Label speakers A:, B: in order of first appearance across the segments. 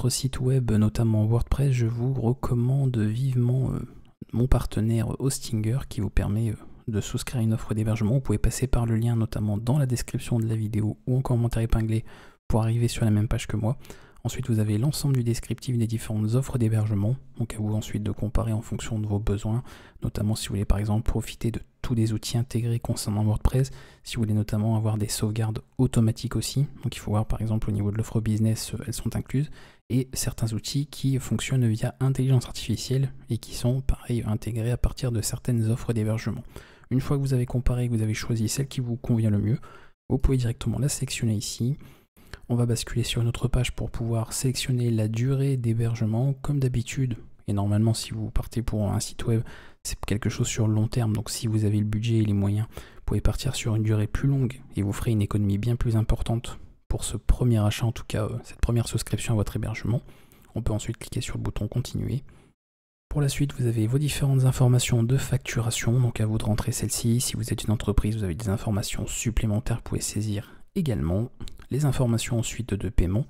A: votre site web, notamment WordPress, je vous recommande vivement mon partenaire Hostinger qui vous permet de souscrire à une offre d'hébergement. Vous pouvez passer par le lien notamment dans la description de la vidéo ou en commentaire épinglé pour arriver sur la même page que moi. Ensuite, vous avez l'ensemble du descriptif des différentes offres d'hébergement, donc à vous ensuite de comparer en fonction de vos besoins, notamment si vous voulez par exemple profiter de tous les outils intégrés concernant WordPress, si vous voulez notamment avoir des sauvegardes automatiques aussi, donc il faut voir par exemple au niveau de l'offre business, elles sont incluses, et certains outils qui fonctionnent via intelligence artificielle et qui sont pareil intégrés à partir de certaines offres d'hébergement. Une fois que vous avez comparé, que vous avez choisi celle qui vous convient le mieux, vous pouvez directement la sélectionner ici. On va basculer sur une autre page pour pouvoir sélectionner la durée d'hébergement comme d'habitude. Et normalement, si vous partez pour un site web, c'est quelque chose sur le long terme. Donc si vous avez le budget et les moyens, vous pouvez partir sur une durée plus longue et vous ferez une économie bien plus importante pour ce premier achat, en tout cas cette première souscription à votre hébergement. On peut ensuite cliquer sur le bouton continuer. Pour la suite, vous avez vos différentes informations de facturation. Donc à vous de rentrer celle-ci. Si vous êtes une entreprise, vous avez des informations supplémentaires que vous pouvez saisir également. Les informations ensuite de paiement.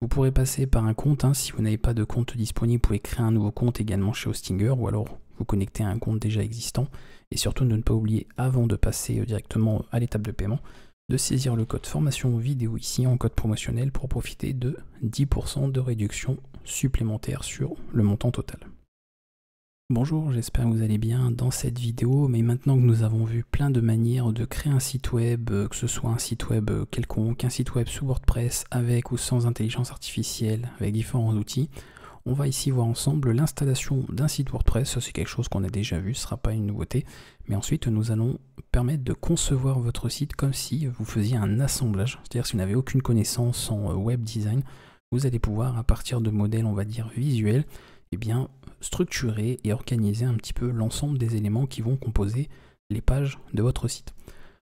A: Vous pourrez passer par un compte, si vous n'avez pas de compte disponible, vous pouvez créer un nouveau compte également chez Hostinger ou alors vous connecter à un compte déjà existant. Et surtout de ne pas oublier, avant de passer directement à l'étape de paiement, de saisir le code formation vidéo ici en code promotionnel pour profiter de 10% de réduction supplémentaire sur le montant total. Bonjour, j'espère que vous allez bien dans cette vidéo, mais maintenant que nous avons vu plein de manières de créer un site web, que ce soit un site web quelconque, un site web sous WordPress, avec ou sans intelligence artificielle, avec différents outils, on va ici voir ensemble l'installation d'un site WordPress. Ça c'est quelque chose qu'on a déjà vu, ce ne sera pas une nouveauté, mais ensuite nous allons permettre de concevoir votre site comme si vous faisiez un assemblage, c'est-à-dire si vous n'avez aucune connaissance en web design, vous allez pouvoir à partir de modèles on va dire visuels, eh bien structurer et organiser un petit peu l'ensemble des éléments qui vont composer les pages de votre site.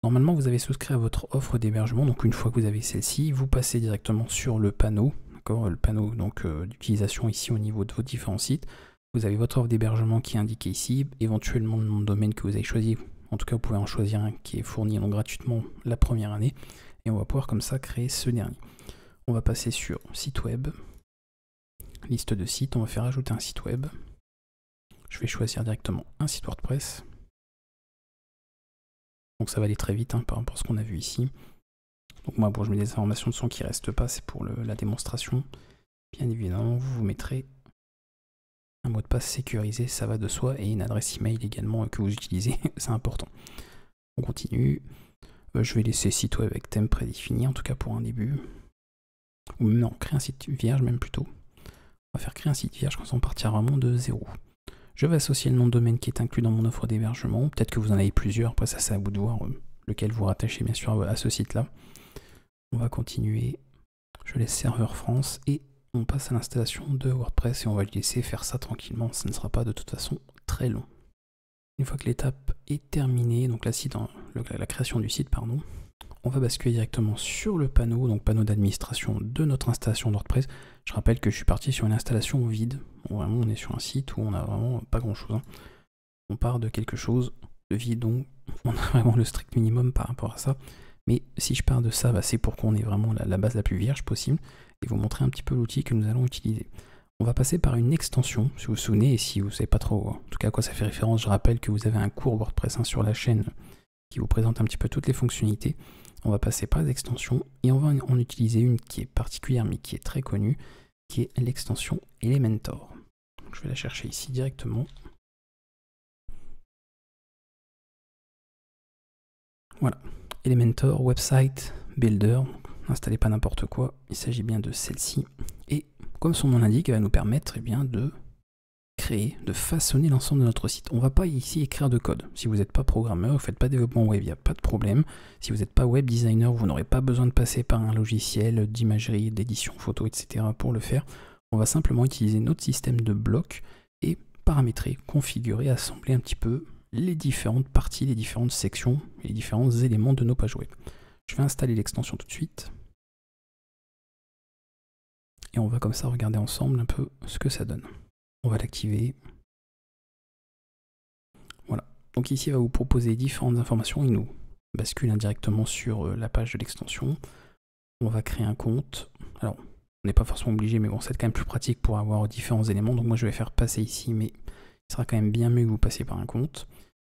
A: Normalement, vous avez souscrit à votre offre d'hébergement, donc une fois que vous avez celle-ci, vous passez directement sur le panneau, le panneau d'utilisation ici au niveau de vos différents sites. Vous avez votre offre d'hébergement qui est indiquée ici, éventuellement le nom de domaine que vous avez choisi. En tout cas, vous pouvez en choisir un qui est fourni donc gratuitement la première année, et on va pouvoir comme ça créer ce dernier. On va passer sur site web. Liste de sites, on va faire ajouter un site web. Je vais choisir directement un site WordPress. Donc ça va aller très vite par rapport à ce qu'on a vu ici. Donc moi, je mets des informations de son qui ne restent pas, c'est pour la démonstration. Bien évidemment, vous mettrez un mot de passe sécurisé, ça va de soi, et une adresse email également que vous utilisez, c'est important. On continue. Je vais laisser site web avec thème prédéfini, en tout cas pour un début. Ou non, créer un site vierge même plutôt. On va faire créer un site vierge quand on partira vraiment de zéro. Je vais associer le nom de domaine qui est inclus dans mon offre d'hébergement. Peut-être que vous en avez plusieurs, après ça c'est à vous de voir lequel vous rattachez bien sûr à ce site-là. On va continuer. Je laisse serveur France et on passe à l'installation de WordPress et on va le laisser faire ça tranquillement. Ça ne sera pas de toute façon très long. Une fois que l'étape est terminée, donc là, la création du site, pardon, on va basculer directement sur le panneau, donc panneau d'administration de notre installation de WordPress. Je rappelle que je suis parti sur une installation vide. Bon, vraiment, on est sur un site où on n'a vraiment pas grand-chose. On part de quelque chose de vide, donc on a vraiment le strict minimum par rapport à ça. Mais si je pars de ça, c'est pour qu'on ait vraiment la base la plus vierge possible et vous montrer un petit peu l'outil que nous allons utiliser. On va passer par une extension, si vous vous souvenez, et si vous ne savez pas trop en tout cas à quoi ça fait référence, je rappelle que vous avez un cours WordPress sur la chaîne qui vous présente un petit peu toutes les fonctionnalités. On va passer par les extensions et on va en utiliser une qui est particulière mais qui est très connue, qui est l'extension Elementor. Donc, je vais la chercher ici directement. Voilà, Elementor Website Builder. N'installez pas n'importe quoi, il s'agit bien de celle-ci. Et comme son nom l'indique, elle va nous permettre de créer, de façonner l'ensemble de notre site. On ne va pas ici écrire de code. Si vous n'êtes pas programmeur, vous ne faites pas développement web, il n'y a pas de problème. Si vous n'êtes pas web designer, vous n'aurez pas besoin de passer par un logiciel d'imagerie, d'édition photo, etc. pour le faire. On va simplement utiliser notre système de blocs et paramétrer, configurer, assembler un petit peu les différentes parties, les différentes sections et les différents éléments de nos pages web. Je vais installer l'extension tout de suite. Et on va comme ça regarder ensemble un peu ce que ça donne. On va l'activer. Voilà. Donc ici, il va vous proposer différentes informations. Il nous bascule indirectement sur la page de l'extension. On va créer un compte. Alors, n'est pas forcément obligé, mais bon, c'est quand même plus pratique pour avoir différents éléments. Donc moi je vais faire passer ici, mais il sera quand même bien mieux que vous passiez par un compte.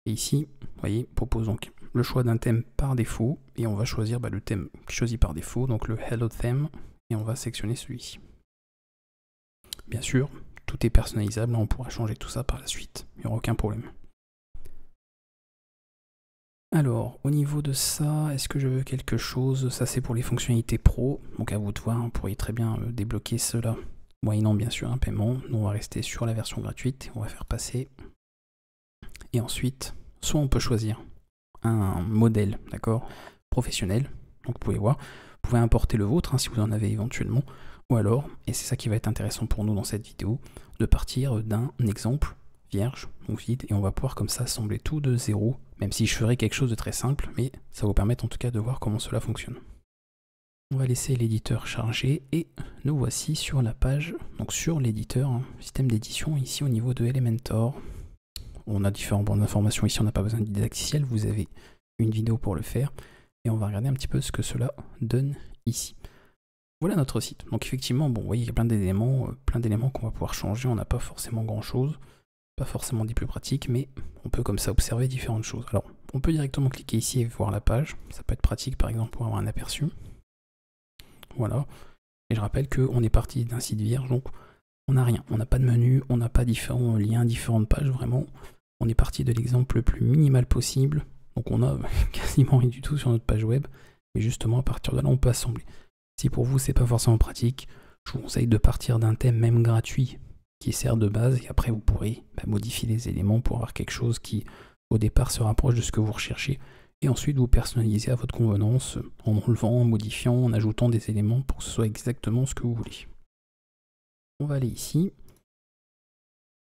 A: Et ici, vous voyez, propose donc le choix d'un thème par défaut, et on va choisir le thème choisi par défaut, donc le Hello Theme, et on va sélectionner celui-ci. Bien sûr, tout est personnalisable, on pourra changer tout ça par la suite, il n'y aura aucun problème. Alors, au niveau de ça, est-ce que je veux quelque chose? Ça c'est pour les fonctionnalités pro, donc à vous de voir, vous pourriez très bien débloquer cela, moyennant bien sûr un paiement. Nous on va rester sur la version gratuite, on va faire passer. Et ensuite, soit on peut choisir un modèle, d'accord, professionnel, donc vous pouvez voir, vous pouvez importer le vôtre si vous en avez éventuellement, ou alors, et c'est ça qui va être intéressant pour nous dans cette vidéo, de partir d'un exemple vierge, donc vide, et on va pouvoir comme ça assembler tout de zéro, même si je ferai quelque chose de très simple, mais ça va vous permettre en tout cas de voir comment cela fonctionne. On va laisser l'éditeur charger, et nous voici sur la page, donc sur l'éditeur, système d'édition, ici au niveau de Elementor. On a différentes bandes d'informations ici, on n'a pas besoin de didacticiel, vous avez une vidéo pour le faire, et on va regarder un petit peu ce que cela donne ici. Voilà notre site. Donc effectivement, bon, vous voyez, il y a plein d'éléments qu'on va pouvoir changer, on n'a pas forcément grand chose, pas forcément des plus pratiques, mais on peut comme ça observer différentes choses. Alors, on peut directement cliquer ici et voir la page, ça peut être pratique par exemple pour avoir un aperçu. Voilà, et je rappelle qu'on est parti d'un site vierge, donc on n'a rien, on n'a pas de menu, on n'a pas différents liens, différentes pages, vraiment. On est parti de l'exemple le plus minimal possible, donc on a quasiment rien du tout sur notre page web, mais justement à partir de là on peut assembler. Si pour vous c'est pas forcément pratique, je vous conseille de partir d'un thème même gratuit qui sert de base, et après vous pourrez modifier les éléments pour avoir quelque chose qui au départ se rapproche de ce que vous recherchez, et ensuite vous personnalisez à votre convenance en enlevant, en modifiant, en ajoutant des éléments pour que ce soit exactement ce que vous voulez. On va aller ici.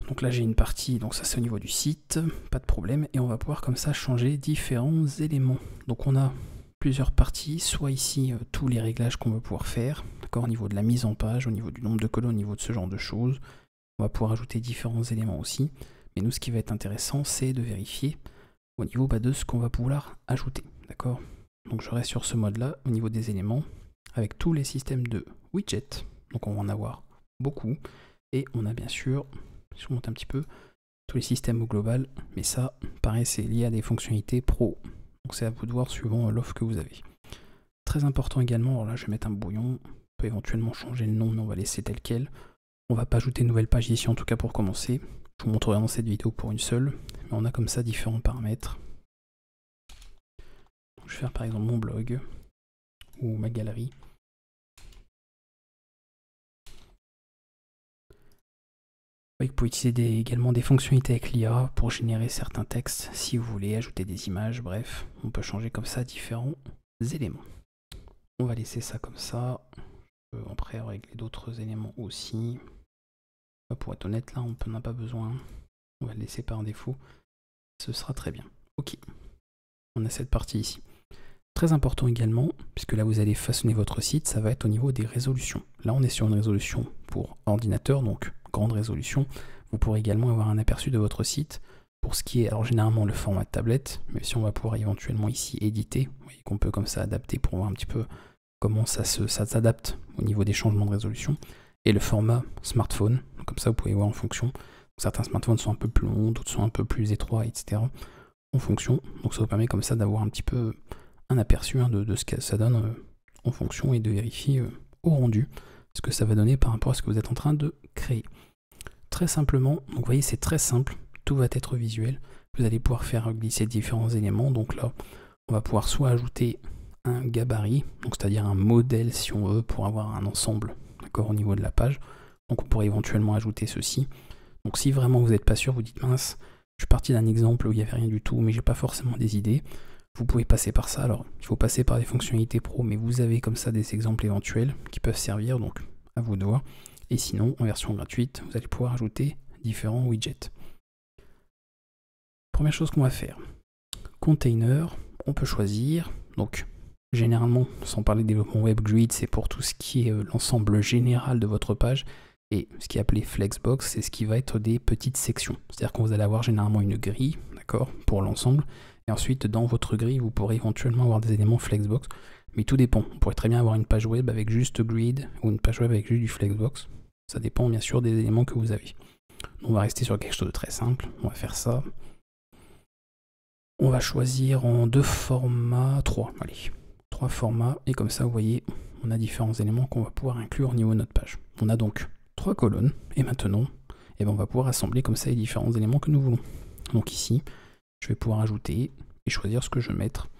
A: Donc là j'ai une partie, donc ça c'est au niveau du site, pas de problème, et on va pouvoir comme ça changer différents éléments. Donc on a plusieurs parties, soit ici tous les réglages qu'on va pouvoir faire, d'accord, au niveau de la mise en page, au niveau du nombre de colonnes, au niveau de ce genre de choses. On va pouvoir ajouter différents éléments aussi, mais nous ce qui va être intéressant c'est de vérifier au niveau de ce qu'on va pouvoir ajouter, d'accord. Donc je reste sur ce mode là, au niveau des éléments, avec tous les systèmes de widgets, donc on va en avoir beaucoup, et on a bien sûr, je remonte un petit peu, tous les systèmes au global, mais ça, pareil, c'est lié à des fonctionnalités pro, donc c'est à vous de voir suivant l'offre que vous avez. Très important également, alors là je vais mettre un brouillon, on peut éventuellement changer le nom, mais on va laisser tel quel. On va pas ajouter une nouvelle page ici en tout cas pour commencer, je vous montrerai dans cette vidéo pour une seule, mais on a comme ça différents paramètres. Je vais faire par exemple mon blog, ou ma galerie. Vous pouvez utiliser également des fonctionnalités avec l'IA pour générer certains textes si vous voulez, ajouter des images, bref, on peut changer comme ça différents éléments. On va laisser ça comme ça, je peux après régler d'autres éléments aussi. Pour être honnête, là on n'en a pas besoin, on va le laisser par défaut, ce sera très bien. Ok, on a cette partie ici. Très important également, puisque là vous allez façonner votre site, ça va être au niveau des résolutions. Là on est sur une résolution pour ordinateur, donc grande résolution. Vous pourrez également avoir un aperçu de votre site pour ce qui est, alors généralement le format de tablette, mais si on va pouvoir éventuellement ici éditer, vous voyez qu'on peut comme ça adapter pour voir un petit peu comment ça s'adapte au niveau des changements de résolution. Et le format smartphone, comme ça vous pouvez voir en fonction. Certains smartphones sont un peu plus longs, d'autres sont un peu plus étroits, etc. En fonction, donc ça vous permet comme ça d'avoir un petit peu un aperçu de ce que ça donne en fonction et de vérifier au rendu ce que ça va donner par rapport à ce que vous êtes en train de créer. Très simplement, donc vous voyez c'est très simple, tout va être visuel, vous allez pouvoir faire glisser différents éléments, donc là on va pouvoir soit ajouter un gabarit, donc c'est-à-dire un modèle si on veut pour avoir un ensemble, d'accord, au niveau de la page, donc on pourrait éventuellement ajouter ceci. Donc si vraiment vous n'êtes pas sûr, vous dites mince, je suis parti d'un exemple où il n'y avait rien du tout mais j'ai pas forcément des idées, vous pouvez passer par ça. Alors il faut passer par des fonctionnalités pro, mais vous avez comme ça des exemples éventuels qui peuvent servir, donc à vous de voir. Et sinon en version gratuite vous allez pouvoir ajouter différents widgets. Première chose qu'on va faire, container, on peut choisir, donc généralement sans parler de développement web, grid c'est pour tout ce qui est l'ensemble général de votre page, et ce qui est appelé flexbox c'est ce qui va être des petites sections, c'est à dire qu'on vous allez avoir généralement une grille, d'accord, pour l'ensemble, Et ensuite, dans votre grille, vous pourrez éventuellement avoir des éléments Flexbox, mais tout dépend. On pourrait très bien avoir une page web avec juste grid ou une page web avec juste du Flexbox. Ça dépend bien sûr des éléments que vous avez. On va rester sur quelque chose de très simple. On va faire ça. On va choisir en 2 formats, 3. Allez, 3 formats. Et comme ça, vous voyez, on a différents éléments qu'on va pouvoir inclure au niveau de notre page. On a donc 3 colonnes. Et maintenant, eh ben, on va pouvoir assembler comme ça les différents éléments que nous voulons. Donc ici, je vais pouvoir ajouter et choisir ce que je veux mettre.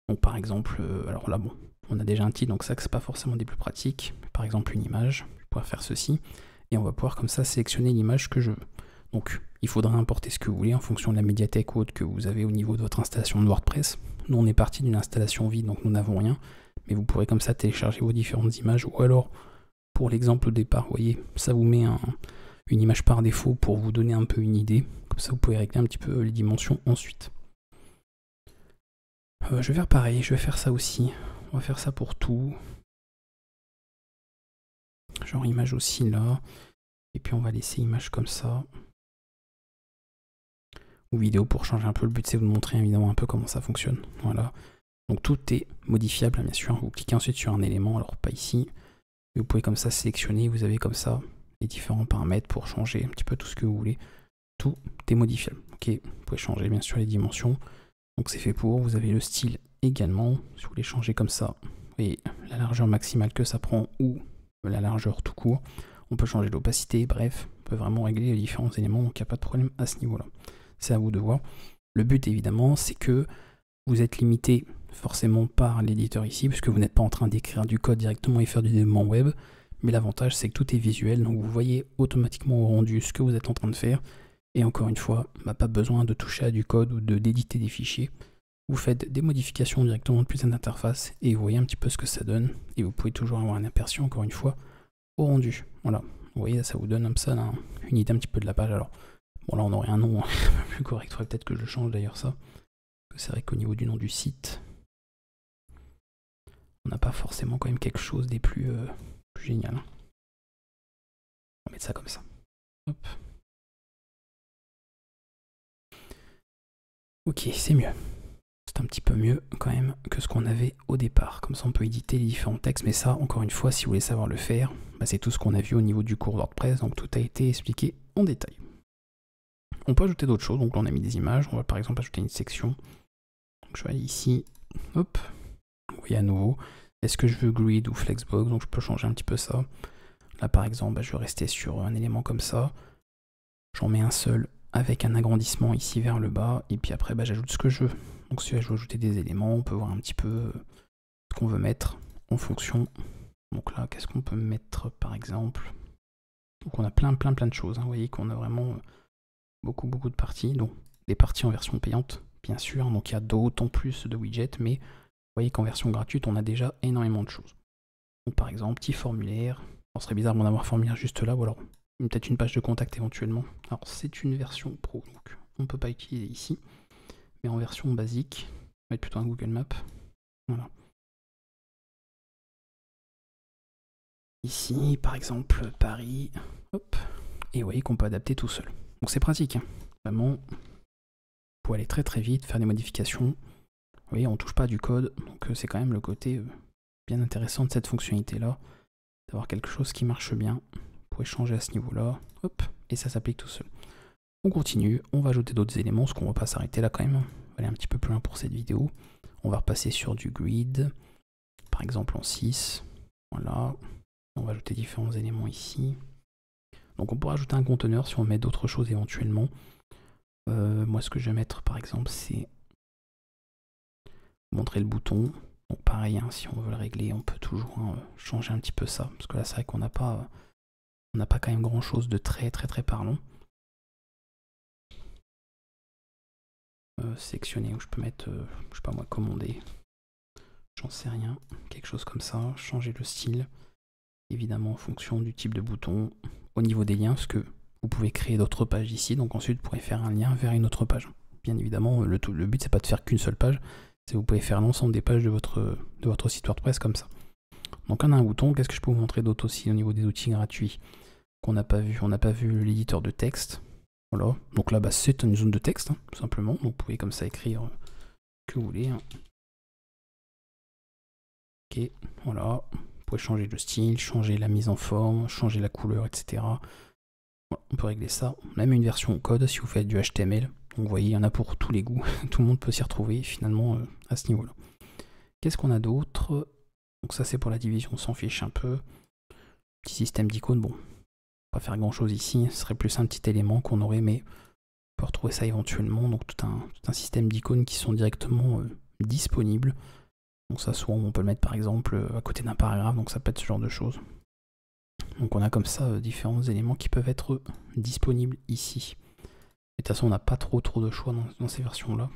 A: Donc par exemple, alors là, bon, on a déjà un titre, donc ça, c'est pas forcément des plus pratiques. Par exemple, une image, je vais pouvoir faire ceci. Et on va pouvoir comme ça sélectionner l'image que je veux. Donc il faudra importer ce que vous voulez en fonction de la médiathèque ou autre que vous avez au niveau de votre installation de WordPress. Nous on est parti d'une installation vide, donc nous n'avons rien. Mais vous pourrez comme ça télécharger vos différentes images. Ou alors, pour l'exemple au départ, vous voyez, ça vous met une image par défaut pour vous donner un peu une idée. Comme ça vous pouvez régler un petit peu les dimensions ensuite. Je vais faire pareil, je vais faire ça aussi. On va faire ça pour tout. Genre image aussi là. Et puis on va laisser image comme ça. Ou vidéo pour changer un peu. Le but c'est de vous montrer évidemment un peu comment ça fonctionne. Voilà. Donc tout est modifiable bien sûr. Vous cliquez ensuite sur un élément, alors pas ici. Et vous pouvez comme ça sélectionner. Vous avez comme ça les différents paramètres pour changer un petit peu tout ce que vous voulez. Tout est modifiable. Ok, vous pouvez changer bien sûr les dimensions. Donc c'est fait pour. Vous avez le style également. Si vous voulez changer comme ça. Vous voyez la largeur maximale que ça prend ou la largeur tout court. On peut changer l'opacité, bref, on peut vraiment régler les différents éléments, donc il n'y a pas de problème à ce niveau-là. C'est à vous de voir. Le but évidemment, c'est que vous êtes limité forcément par l'éditeur ici, puisque vous n'êtes pas en train d'écrire du code directement et faire du développement web, mais l'avantage c'est que tout est visuel, donc vous voyez automatiquement au rendu ce que vous êtes en train de faire, et encore une fois, pas besoin de toucher à du code ou d'éditer des fichiers. Vous faites des modifications directement depuis cette interface, et vous voyez un petit peu ce que ça donne, et vous pouvez toujours avoir un aperçu, encore une fois, au rendu. Voilà, vous voyez, ça vous donne comme ça là, une idée un petit peu de la page. Alors, bon là on aurait un nom un peu plus correct, il faudrait peut-être que je change d'ailleurs ça. C'est vrai qu'au niveau du nom du site, on n'a pas forcément quand même quelque chose des plus génial. On va mettre ça comme ça. Hop. Ok, c'est mieux. C'est un petit peu mieux quand même que ce qu'on avait au départ. Comme ça on peut éditer les différents textes, mais ça, encore une fois, si vous voulez savoir le faire, c'est tout ce qu'on a vu au niveau du cours WordPress, donc tout a été expliqué en détail. On peut ajouter d'autres choses, donc là on a mis des images, on va par exemple ajouter une section. Donc je vais aller ici, hop, vous voyez à nouveau, est-ce que je veux grid ou flexbox, donc je peux changer un petit peu ça. Là par exemple, je vais rester sur un élément comme ça, j'en mets un seul avec un agrandissement ici vers le bas, et puis après j'ajoute ce que je veux. Donc si je veux ajouter des éléments, on peut voir un petit peu ce qu'on veut mettre en fonction. Donc là, qu'est-ce qu'on peut mettre par exemple? Donc on a plein de choses, hein. Vous voyez qu'on a vraiment beaucoup de parties, donc des parties en version payante, bien sûr, donc il y a d'autant plus de widgets, mais vous voyez qu'en version gratuite, on a déjà énormément de choses. Donc par exemple, petit formulaire, ce serait bizarre d'en avoir un formulaire juste là, ou alors peut-être une page de contact éventuellement. Alors c'est une version pro, donc on ne peut pas utiliser ici, mais en version basique, on va mettre plutôt un Google Maps, voilà. Ici, par exemple, Paris, hop, et vous voyez qu'on peut adapter tout seul. Donc c'est pratique, hein. Vraiment, pour aller très vite, faire des modifications. Vous voyez, on ne touche pas du code, donc c'est quand même le côté bien intéressant de cette fonctionnalité-là, d'avoir quelque chose qui marche bien. Vous pouvez changer à ce niveau-là, hop, et ça s'applique tout seul. On continue, on va ajouter d'autres éléments, parce qu'on ne va pas s'arrêter là quand même. On va aller un petit peu plus loin pour cette vidéo. On va repasser sur du grid, par exemple en 6, voilà. On va ajouter différents éléments ici. Donc on pourra ajouter un conteneur si on met d'autres choses éventuellement. Moi ce que je vais mettre par exemple c'est montrer le bouton. Donc pareil, hein, si on veut le régler, on peut toujours changer un petit peu ça. Parce que là c'est vrai qu'on n'a pas quand même grand chose de très parlant. Sélectionner où je peux mettre, je sais pas moi, commander. J'en sais rien. Quelque chose comme ça. Changer le style. Évidemment en fonction du type de bouton. Au niveau des liens, parce que vous pouvez créer d'autres pages ici, donc ensuite vous pourrez faire un lien vers une autre page. Bien évidemment, le but c'est pas de faire qu'une seule page, c'est que vous pouvez faire l'ensemble des pages de votre site WordPress comme ça. Donc on a un bouton, qu'est-ce que je peux vous montrer d'autre aussi au niveau des outils gratuits qu'on n'a pas vu? On n'a pas vu l'éditeur de texte. Voilà, donc là c'est une zone de texte, hein, tout simplement, donc vous pouvez comme ça écrire que vous voulez. Hein. Ok, voilà. Vous pouvez changer le style, changer la mise en forme, changer la couleur, etc. Voilà, on peut régler ça. Même une version code si vous faites du HTML. Donc vous voyez, il y en a pour tous les goûts. Tout le monde peut s'y retrouver finalement à ce niveau-là. Qu'est-ce qu'on a d'autre? Donc ça c'est pour la division, on s'en fiche un peu. Petit système d'icônes, bon, pas faire grand chose ici, ce serait plus un petit élément qu'on aurait, mais on peut retrouver ça éventuellement. Donc tout un système d'icônes qui sont directement disponibles. Donc ça soit on peut le mettre par exemple à côté d'un paragraphe, donc ça peut être ce genre de choses. Donc on a comme ça différents éléments qui peuvent être disponibles ici. Et de toute façon on n'a pas trop de choix dans ces versions-là.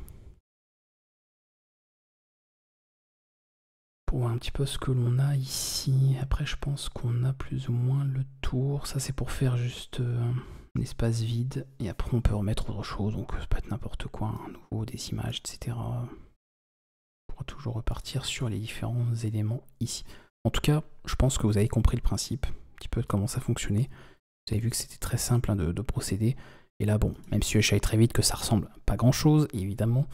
A: Pour voir un petit peu ce que l'on a ici. Après je pense qu'on a plus ou moins le tour. Ça c'est pour faire juste un espace vide. Et après on peut remettre autre chose. Donc ça peut être n'importe quoi, un nouveau, des images, etc. On pourra toujours repartir sur les différents éléments ici. En tout cas, je pense que vous avez compris le principe, un petit peu de comment ça fonctionnait. Vous avez vu que c'était très simple hein, de procéder. Et là, bon, même si je savais très vite que ça ressemble à pas grand chose, évidemment,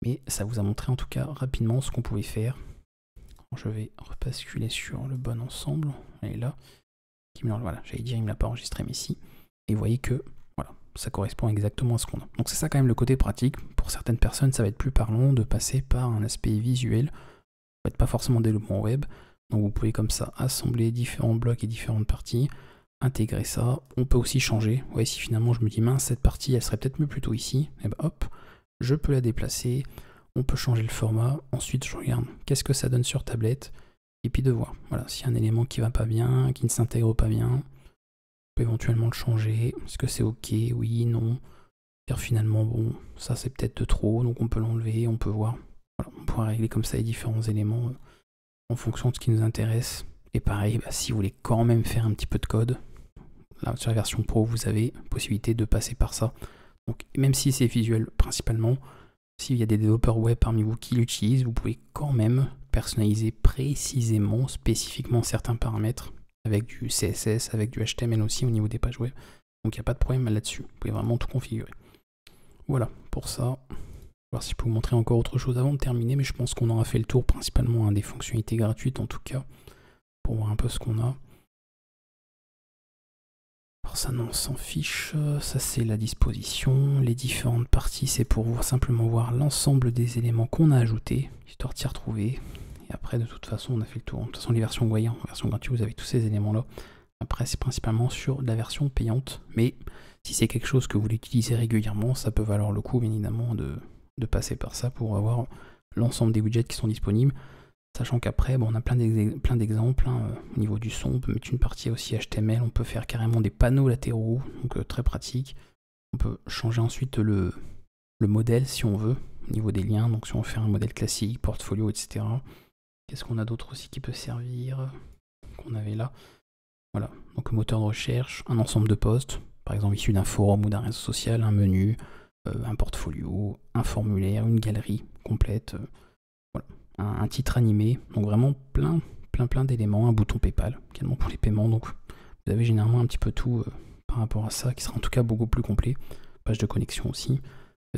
A: mais ça vous a montré en tout cas rapidement ce qu'on pouvait faire. Je vais repasculer sur le bon ensemble. Elle est là. Voilà, j'allais dire, il ne me l'a pas enregistré, mais si. Et vous voyez que voilà, ça correspond exactement à ce qu'on a. Donc c'est ça quand même le côté pratique. Pour certaines personnes, ça va être plus parlant de passer par un aspect visuel. Ça va être pas forcément développement web. Donc vous pouvez comme ça assembler différents blocs et différentes parties, intégrer ça. On peut aussi changer. Vous voyez, si finalement je me dis mince, cette partie elle serait peut-être mieux plutôt ici, et ben hop, je peux la déplacer. On peut changer le format. Ensuite je regarde qu'est-ce que ça donne sur tablette. Et puis de voir, voilà, s'il y a un élément qui va pas bien, qui ne s'intègre pas bien, on peut éventuellement le changer. Est-ce que c'est ok? Oui, non. Dire finalement, bon, ça c'est peut-être de trop, donc on peut l'enlever, on peut voir. Voilà, on pourra régler comme ça les différents éléments en fonction de ce qui nous intéresse. Et pareil, bah, si vous voulez quand même faire un petit peu de code, là, sur la version Pro, vous avez possibilité de passer par ça. Donc même si c'est visuel principalement, s'il y a des développeurs web parmi vous qui l'utilisent, vous pouvez quand même personnaliser précisément, spécifiquement certains paramètres avec du CSS, avec du HTML aussi au niveau des pages web. Donc il n'y a pas de problème là-dessus. Vous pouvez vraiment tout configurer. Voilà, pour ça. Je vais voir si je peux vous montrer encore autre chose avant de terminer, mais je pense qu'on aura fait le tour principalement hein, des fonctionnalités gratuites en tout cas, pour voir un peu ce qu'on a. Alors ça non, on s'en fiche, ça c'est la disposition, les différentes parties c'est pour simplement voir l'ensemble des éléments qu'on a ajoutés, histoire de s'y retrouver, et après de toute façon on a fait le tour. De toute façon les versions voyant, en version gratuite vous avez tous ces éléments là, après c'est principalement sur la version payante, mais si c'est quelque chose que vous voulez utiliser régulièrement, ça peut valoir le coup bien évidemment de passer par ça pour avoir l'ensemble des widgets qui sont disponibles. Sachant qu'après, bon, on a plein d'exemples. Hein. Au niveau du son, on peut mettre une partie aussi HTML. On peut faire carrément des panneaux latéraux, donc très pratique. On peut changer ensuite le modèle si on veut, au niveau des liens. Donc si on veut faire un modèle classique, portfolio, etc. Qu'est-ce qu'on a d'autre aussi qui peut servir? Qu'on avait là. Voilà, donc moteur de recherche, un ensemble de posts, par exemple issu d'un forum ou d'un réseau social, un menu, un portfolio, un formulaire, une galerie complète. Voilà. Un titre animé, donc vraiment plein d'éléments, un bouton PayPal également pour les paiements, donc vous avez généralement un petit peu tout par rapport à ça, qui sera en tout cas beaucoup plus complet. Page de connexion aussi,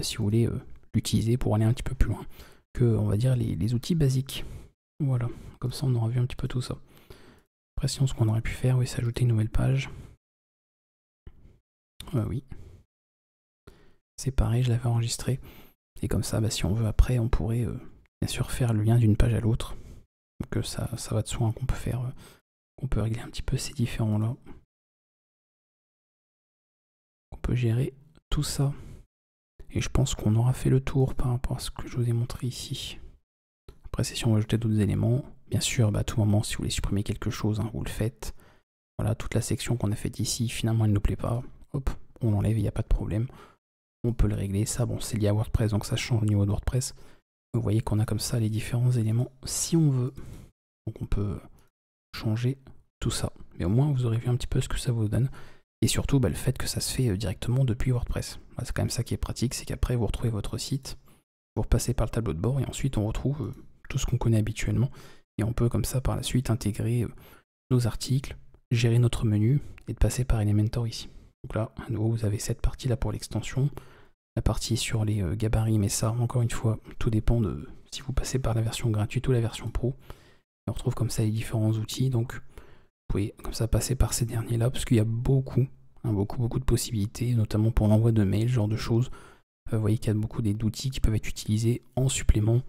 A: si vous voulez l'utiliser pour aller un petit peu plus loin que, on va dire, les outils basiques. Voilà, comme ça on aura vu un petit peu tout ça. Après sinon ce qu'on aurait pu faire, oui, c'est ajouter une nouvelle page. Oui. C'est pareil, je l'avais enregistré. Et comme ça, bah, si on veut après, on pourrait bien sûr faire le lien d'une page à l'autre. Donc ça va de soi hein, qu'on peut faire, on peut régler un petit peu ces différents là. On peut gérer tout ça. Et je pense qu'on aura fait le tour par rapport à ce que je vous ai montré ici. Après c'est si on veut ajouter d'autres éléments. Bien sûr, bah, à tout moment, si vous voulez supprimer quelque chose, hein, vous le faites. Voilà, toute la section qu'on a faite ici, finalement elle ne nous plaît pas. Hop, on l'enlève, il n'y a pas de problème. On peut le régler, ça bon c'est lié à WordPress, donc ça change au niveau de WordPress. Vous voyez qu'on a comme ça les différents éléments si on veut. Donc on peut changer tout ça. Mais au moins vous aurez vu un petit peu ce que ça vous donne. Et surtout bah, le fait que ça se fait directement depuis WordPress. Bah, c'est quand même ça qui est pratique, c'est qu'après vous retrouvez votre site, vous repassez par le tableau de bord et ensuite on retrouve tout ce qu'on connaît habituellement. Et on peut comme ça par la suite intégrer nos articles, gérer notre menu et de passer par Elementor ici. Donc là, à nouveau, vous avez cette partie là pour l'extension. la partie sur les gabarits, mais ça, encore une fois, tout dépend de si vous passez par la version gratuite ou la version pro. Et on retrouve comme ça les différents outils, donc vous pouvez comme ça passer par ces derniers-là, parce qu'il y a beaucoup de possibilités, notamment pour l'envoi de mails, ce genre de choses. Vous voyez qu'il y a beaucoup d'outils qui peuvent être utilisés en supplément,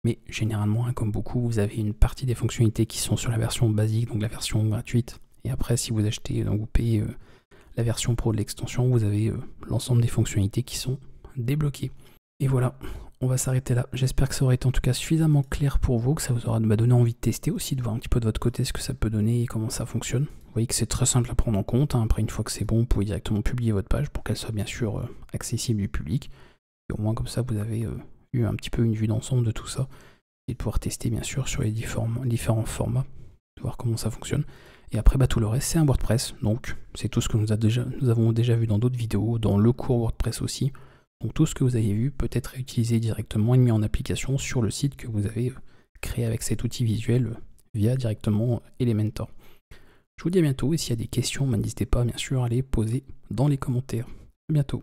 A: mais généralement, comme beaucoup, vous avez une partie des fonctionnalités qui sont sur la version basique, donc la version gratuite, et après, si vous achetez, donc vous payez la version pro de l'extension, vous avez l'ensemble des fonctionnalités qui sont débloquées. Et voilà, on va s'arrêter là. J'espère que ça aura été en tout cas suffisamment clair pour vous, que ça vous aura donné envie de tester aussi, de voir un petit peu de votre côté ce que ça peut donner et comment ça fonctionne. Vous voyez que c'est très simple à prendre en compte. Après, une fois que c'est bon, vous pouvez directement publier votre page pour qu'elle soit bien sûr accessible du public. Et au moins comme ça, vous avez eu un petit peu une vue d'ensemble de tout ça et de pouvoir tester bien sûr sur les différents formats, de voir comment ça fonctionne. Et après, tout le reste, c'est un WordPress. Donc, c'est tout ce que nous avons déjà vu dans d'autres vidéos, dans le cours WordPress aussi. Donc, tout ce que vous avez vu peut être utilisé directement et mis en application sur le site que vous avez créé avec cet outil visuel via directement Elementor. Je vous dis à bientôt et s'il y a des questions, n'hésitez pas bien sûr à les poser dans les commentaires. À bientôt.